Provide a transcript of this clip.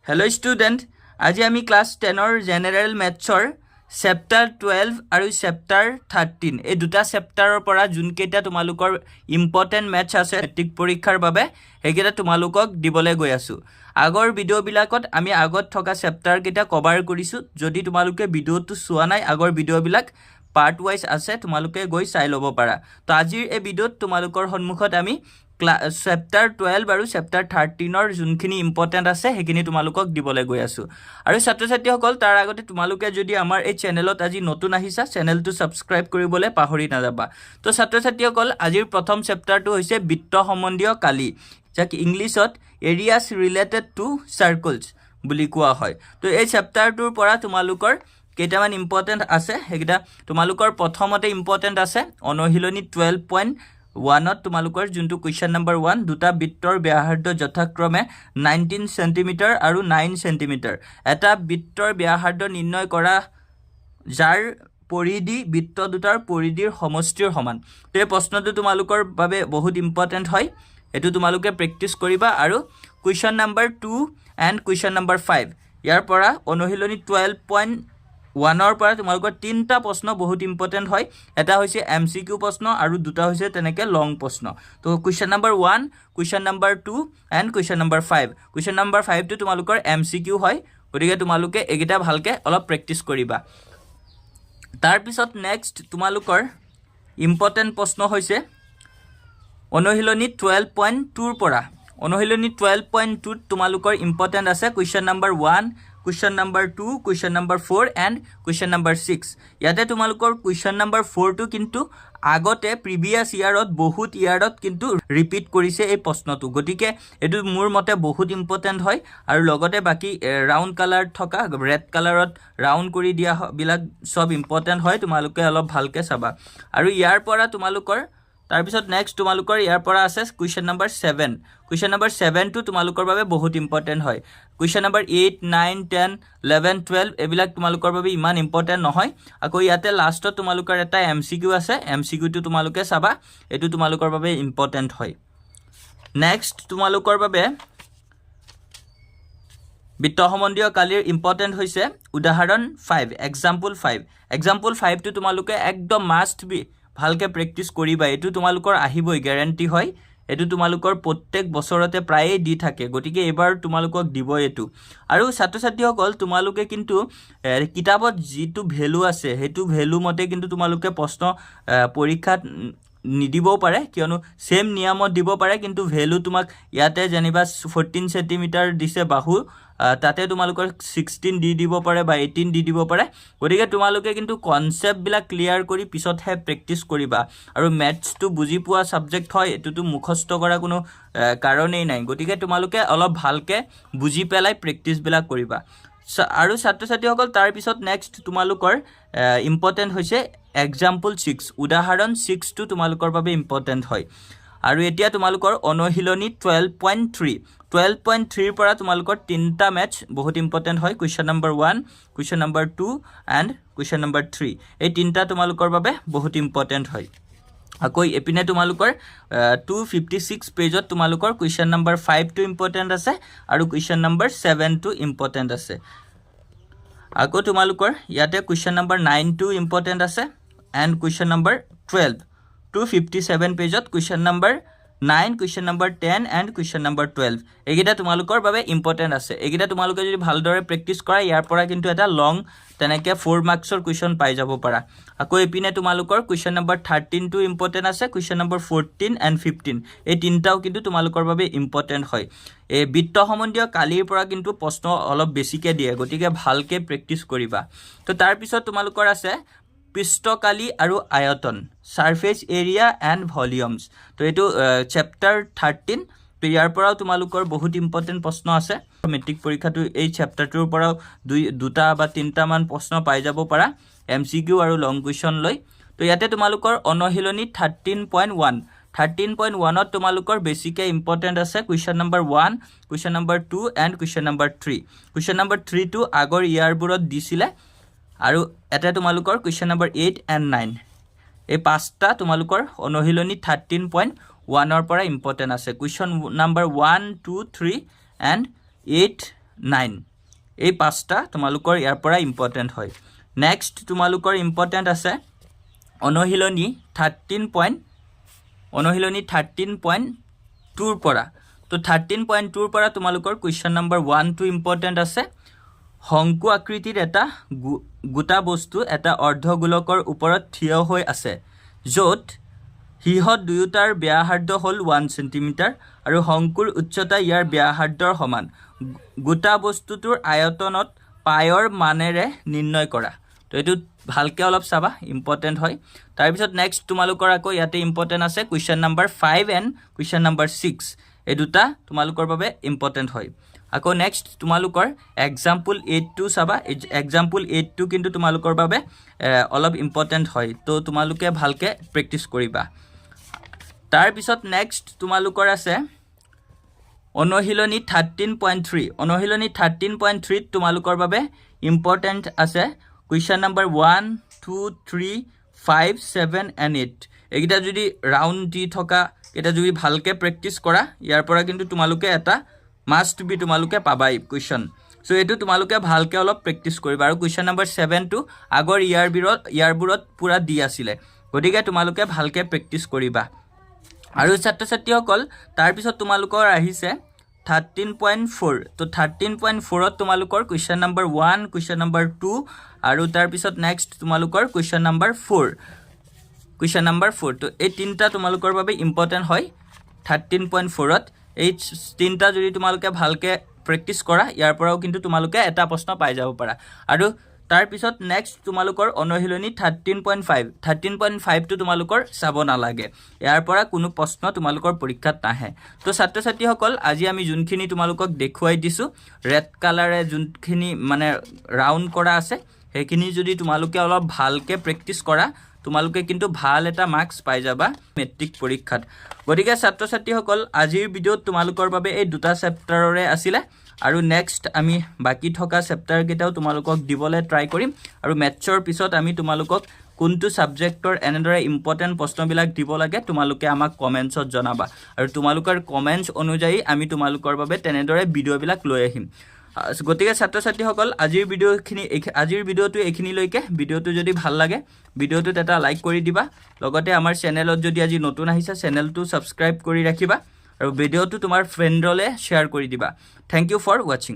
Hello student, আজি আমি class 10 general ম্যাথছৰ chapter 12 আৰু চেপ্টাৰ 13 এই দুটা চেপ্টাৰৰ পৰা যোনকেইটা তোমালোকৰ ইম্পৰ্টেন্ট ম্যাথছ আছে মেট্ৰিক পৰীক্ষাৰ বাবে হেগেটা তোমালোকক দিবলৈ গৈ আছো আগৰ ভিডিও বিলাকত আমি আগত থকা চেপ্টাৰ কেইটা কভাৰ কৰিছো যদি তোমালোকে ভিডিওটো চোৱা নাই আগৰ ভিডিও বিলাক পাৰ্ট ওয়াইজ আছে তোমালোকে গৈ চাই ল'ব পাৰা তো আজিৰ এই ভিডিওত তোমালোকৰ সন্মুখত আমি চেপ্টাৰ 12 আৰু চেপ্টাৰ 13 ৰ যোনখিনি ইম্পৰ্টেন্ট আছে হেখিনি তোমালোকক দিবলৈ গৈ আছো আৰু ছাত্ৰ-ছাত্ৰীসকল তাৰ আগতে তোমালোকে যদি আমাৰ এই চেনেলত আজি নতুন আহিছা চেনেলটো সাবস্ক্ৰাইব কৰিবলৈ পাহৰি নাযাবা তো ছাত্ৰ-ছাত্ৰীসকল আজিৰ প্ৰথম চেপ্টাৰটো হৈছে বৃত্ত সম্বন্ধীয় কালি যাক ইংলিছত এৰিয়াস ৰিলেটেড টু সাৰ্কলছ বুলি কোৱা হয় তো এই চেপ্টাৰটোৰ পৰা তোমালোকৰ কেইটামান ইম্পৰ্টেন্ট আছে হেগিটা তোমালোকৰ প্ৰথমতে ইম্পৰ্টেন্ট আছে অনুশীলনী 12.1 তোমালোকৰ যোনটো কোৱেশ্চন নম্বৰ 1 দুটা বৃত্তৰ ব্যাসাৰ্ধ যথাক্ৰমে 19 সেন্টিমিটাৰ আৰু 9 সেন্টিমিটাৰ এটা বৃত্তৰ ব্যাসাৰ্ধ নিৰ্ণয় কৰা যাৰ পৰিধি বৃত্ত দুটাৰ পৰিধিৰ সমষ্টিৰ সমান তো এই প্ৰশ্নটো তোমালোকৰ বাবে বহুত ইম্পৰ্টেন্ট হয় এটো তোমালোকে প্ৰেক্টিস কৰিবা আৰু question number 2 and question number 5 ইয়াৰ পৰা অনুশীলনী 12.1 ৰ পৰা তোমালোকৰ তিনটা প্ৰশ্ন বহুত ইম্পৰ্টেন্ট হয় এটা হৈছে এমসিকিউ প্ৰশ্ন আৰু দুটা হৈছে তেনেকে লং প্ৰশ্ন তো question number 1 question number 2 and question number 5 question number 5 টো তোমালোকৰ এমসিকিউ হয় গতিকে তোমালোকে এগিটা ভালকে অলপ প্ৰেক্টিস কৰিবা তাৰ পিছত নেক্সট তোমালোকৰ ইম্পৰ্টেন্ট প্ৰশ্ন হৈছে অনুশীলনী 12.2 ৰ পৰা অনুশীলনী 12.2 তোমালোকৰ ইম্পৰ্টেন্ট আছে question number 1 question number 2 question number 4 and question number 6 ইয়াতে তোমালোকৰ question number 4 টো কিন্তু আগতে প্ৰিভিয়াস ইয়াৰত বহুত ইয়াৰত কিন্তু ৰিপিট কৰিছে এই প্ৰশ্নটো গটিকে এটো মোৰ মতে বহুত ইম্পৰ্টেন্ট হয় আৰু লগতে বাকি ৰাউন্ড কালাৰ থকা ৰেড কালাৰত ৰাউন্ড কৰি দিয়া বিলাক সব ইম্পৰ্টেন্ট হয় তোমালোকে অলপ ভালকে চাবা আৰু ইয়াৰ পৰা তোমালোকৰ তাৰ পিছত নেক্সট তোমালোকৰ ইয়াৰ পৰা আছে কোৱেশ্চন নম্বৰ 7 কোৱেশ্চন নম্বৰ 7 টো তোমালোকৰ বাবে বহুত ইম্পৰ্টেন্ট হয় কোৱেশ্চন নম্বৰ 8 9 10 11 12 এবিলাক তোমালোকৰ বাবে ইমান ইম্পৰ্টেন্ট নহয় আকৌ ইয়াতে লাষ্টত তোমালোকৰ এটা এমসিকিউ আছে এমসিকিউ টো তোমালোকে চাবা এটো তোমালোকৰ বাবে ইম্পৰ্টেন্ট হয় নেক্সট তোমালোকৰ বাবে বৃত্ত সম্বন্ধীয় কালিৰ ইম্পৰ্টেন্ট হৈছে উদাহৰণ 5 এক্সাম্পল 5 টো তোমালোকে একদম মাস্ট বি ভালকে প্ৰেক্টিস কৰিবা এটো তোমালোকৰ আহিবই গ্যাৰান্টি হয় এটো তোমালোকৰ প্ৰত্যেক বছৰতে প্ৰায়ে দি থাকে গটিকে এবাৰ তোমালোকক দিব এটো আৰু ছাত্ৰ-ছাত্ৰীসকল তোমালোকে কিন্তু কিতাপত যেটো ভ্যালু আছে হেতু ভ্যালু মতে কিন্তু তোমালোকে প্ৰশ্ন পৰীক্ষাত নিদিবও পাৰে কিয়নো সেম নিয়মত দিব পাৰে কিন্তু ভ্যালু তোমাক ইয়াতে জেনিবা 14 সেন্টিমিটাৰ দিছে বাহু তাতে তোমালোকৰ 16 দি দিব পাৰে বা 18 দি দিব পাৰে গতিকে তোমালোকে কিন্তু কনসেপ্ট বিলাক ক্লিয়াৰ কৰি পিছত হে প্ৰেক্টিস কৰিবা আৰু ম্যাথছ টো বুজি পোৱা সাবজেক্ট হয় এটো মুখস্থ কৰা কোনো কাৰণেই নাই গতিকে তোমালোকে অলপ ভালকে বুজি পেলাই প্ৰেক্টিস বিলাক কৰিবা আৰু ছাত্ৰ-ছাত্ৰীসকল তাৰ পিছত নেক্সট তোমালোকৰ ইম্পৰ্টেন্ট হৈছে এক্সাম্পল 6 উদাহৰণ 6 টো তোমালোকৰ বাবে ইম্পৰ্টেন্ট হয় আৰু এতিয়া তোমালোকৰ অনুশীলনী 12.3 ৰ পৰা তোমালোকৰ তিনটা ম্যাথছ বহুত ইম্পৰ্টেন্ট হয় question number 1 question number 2 and question number 3 এই তিনটা তোমালোকৰ বাবে বহুত ইম্পৰ্টেন্ট হয় আকৌ এপিনে তোমালোকৰ 256 পেজত তোমালোকৰ কোৱেশ্চন নম্বৰ 5 টো ইম্পৰ্টেন্ট আছে আৰু কোৱেশ্চন নম্বৰ 7 টো ইম্পৰ্টেন্ট আছে আকৌ তোমালোকৰ ইয়াতে কোৱেশ্চন নম্বৰ 9 টো ইম্পৰ্টেন্ট আছে এন্ড কোৱেশ্চন নম্বৰ 12 257 পেজত question number 9 question number 10 and question number 12 এগিটা তোমালোকৰ বাবে ইম্পৰ্টেন্ট আছে এগিটা তোমালোকে যদি ভালদৰে প্ৰেক্টিস কৰা ইয়াৰ পৰা কিন্তু এটা লং তেনেকে 4 মাৰ্কছৰ কোৱেশ্চন পাই যাব পাৰা আকৌ এপিনে তোমালোকৰ কোৱেশ্চন নম্বৰ 13 টো ইম্পৰ্টেন্ট আছে কোৱেশ্চন নম্বৰ 14 এন্ড 15 এই তিনটাও কিন্তু তোমালোকৰ বাবে ইম্পৰ্টেন্ট হয় এই বৃত্ত সম্বন্ধীয় কালিৰ পৰা কিন্তু প্ৰশ্ন অলপ বেছিকে দিয়ে গটিকে ভালকে প্ৰেক্টিস কৰিবা তো তাৰ পিছত তোমালোকৰ আছে পৃষ্ঠকালি আৰু আয়তন সাৰফেস এৰিয়া এন্ড ভলিউমছ তো এটো চেপ্টাৰ 13 তো ইয়াৰ পৰাও তোমালোকৰ বহুত ইম্পৰ্টেন্ট প্ৰশ্ন আছে মেট্ৰিক পৰীক্ষাটো এই চেপ্টাৰটোৰ পৰাও দুটা বা তিনটা মান প্ৰশ্ন পাই যাব পাৰা এমসিকিউ আৰু লং কুৱেশ্চন লৈ তো ইয়াতে তোমালোকৰ অনুশীলনী 13.1 ত তোমালোকৰ বেছিকে ইম্পৰ্টেন্ট আছে question number 1 question number 2 and question number 3 question number 3 টো আগৰ ইয়াৰবোৰত দিছিলে আৰু এটা তোমালোকৰ কোৱেশ্চন নম্বৰ 8 এন্ড 9 এই পাঁচটা তোমালোকৰ অনুশীলনী 13.1 ৰ পৰা ইম্পৰ্টেন্ট আছে কোৱেশ্চন নম্বৰ 1 2 3 এন্ড 8 9 এই পাঁচটা তোমালোকৰ ইয়াৰ পৰা ইম্পৰ্টেণ্ট হয় নেক্সট তোমালোকৰ ইম্পৰ্টেণ্ট আছে অনুশীলনী 13.2 পৰা তো 13.2 পৰা তোমালোকৰ কুৱেশ্যন নম্বৰ 1 টু ইম্পৰ্টেণ্ট আছে শংকু আকৃতিৰ এটা গোটা বস্তু এটা অৰ্ধগোলকৰ ওপৰত থিয় হৈ আছে য'ত হিহত দুয়োটাৰ ব্যাসাৰ্ধ হ'ল 1 সেন্টিমিটাৰ আৰু শংকুৰ উচ্চতা ইয়াৰ ব্যাসাৰ্ধৰ সমান গোটা বস্তুটোৰ আয়তনত পায়ৰ মানেৰে নিৰ্ণয় কৰা তো এটো ভালকে অলপ চাবা ইম্পৰ্টেণ্ট হয় তাৰ পিছত নেক্সট তোমালোকৰ আকৌ ইয়াতে ইম্পৰ্টেণ্ট আছে question number 5 and question number 6 এই দুটা তোমালোকৰ বাবে ইম্পৰ্টেণ্ট হয় আকৌ নেক্সট তোমালোকৰ এক্সাম্পল 8 টু চাবা এক্সাম্পল 8 টু কিন্তু তোমালোকৰ বাবে অলপ ইম্পৰ্টেণ্ট হয় তো তোমালোকে ভালকে প্ৰেক্টিস কৰিবা তাৰ পিছত নেক্সট তোমালোকৰ আছে অনুশীলনী 13.3 অনুশীলনী 13.3 তোমালোকৰ বাবে ইম্পৰ্টেণ্ট আছে কুৱেশ্যন নম্বৰ 1 2 3 5 7 and 8 এইটা যদি ৰাউন্ড দি থকা এটা যদি ভালকে প্ৰেক্টিস কৰা ইয়াৰ পৰা কিন্তু তোমালোকে এটা মাস্ট বি তোমালোকে পাবাই কুৱেশ্যন সো এটো তোমালোকে ভালকে অলপ প্ৰেক্টিস কৰিবা আৰু কুৱেশ্যন নম্বৰ 7 টু আগৰ ইয়াৰবোৰত পুৰা দি আছিল গতিকে তোমালোকে ভালকে প্ৰেক্টিস কৰিবা আৰু ছাত্ৰ-ছাত্ৰীসকল তাৰ পিছত তোমালোকৰ আহিছে 13.4 তো 13.4 ত তোমালোকৰ কুৱেশ্যন নম্বৰ 1 কুৱেশ্যন নম্বৰ 2 আৰু তাৰ পিছত নেক্সট তোমালোকৰ কুৱেশ্যন নম্বৰ 4 তো এই তিনটা তোমালোকৰ বাবে ইম্পৰ্টেণ্ট হয় 13.4 ত এই তিনটা যদি তোমালোকে ভালকে প্ৰেক্টিস কৰা ইয়াৰ পৰাও কিন্তু তোমালোকে এটা প্ৰশ্ন পাই যাব পাৰা আৰু তাৰ পিছত নেক্সট তোমালোকৰ অনুশীলনী 13.5 টো তোমালোকৰ চাব নালাগে ইয়াৰ পৰা কোনো প্ৰশ্ন তোমালোকৰ পৰীক্ষাত নাহে তো ছাত্ৰ-ছাত্ৰীসকল আজি আমি যোনখিনি তোমালোকক দেখুৱাই দিছো ৰেড কালাৰে যোনখিনি মানে ৰাউন্ড কৰা আছে সেইখিনি যদি তোমালোকে অলপ ভালকে প্ৰেক্টিস কৰা তোমালোকে কিন্তু ভাল এটা মাৰ্কস পাই যাবা মেট্ৰিক পৰীক্ষাত গতিকে ছাত্ৰ-ছাত্ৰীসকল আজিৰ ভিডিঅ'ত তোমালোকৰ বাবে এই দুটা চেপ্টাৰৰে আছিল আৰু নেক্সট আমি বাকি থকা চেপ্টাৰ কেইটাও তোমালোকক দিবলৈ ট্ৰাই কৰিম আৰু মেথছৰ পিছত আমি তোমালোকক কোনটো সাবজেক্টৰ এনেদৰে ইম্পৰ্টেন্ট প্ৰশ্নবিলাক দিব লাগে তোমালোকে আমাক কমেন্টছত জনাবা আৰু তোমালোকৰ কমেন্টছ অনুযায়ী আমি তোমালোকৰ বাবে তেনেদৰে ভিডিঅ'বিলাক লৈ আহিম গতিকে ছাত্ৰ-ছাত্ৰীসকল আজিৰ ভিডিঅ'টো এইখিনিলৈকে ভিডিঅ'টো যদি ভাল লাগে ভিডিঅ'টোত এটা লাইক কৰি দিবা লগতে আমাৰ চেনেলত যদি আজি নতুন আহিছে চেনেলটো সাবস্ক্ৰাইব কৰি ৰাখিবা আৰু ভিডিঅ'টো তোমাৰ ফ্ৰেণ্ডলৈ শ্বেয়াৰ কৰি দিবা থ্যাংক ইউ ফৰ ওয়াচিং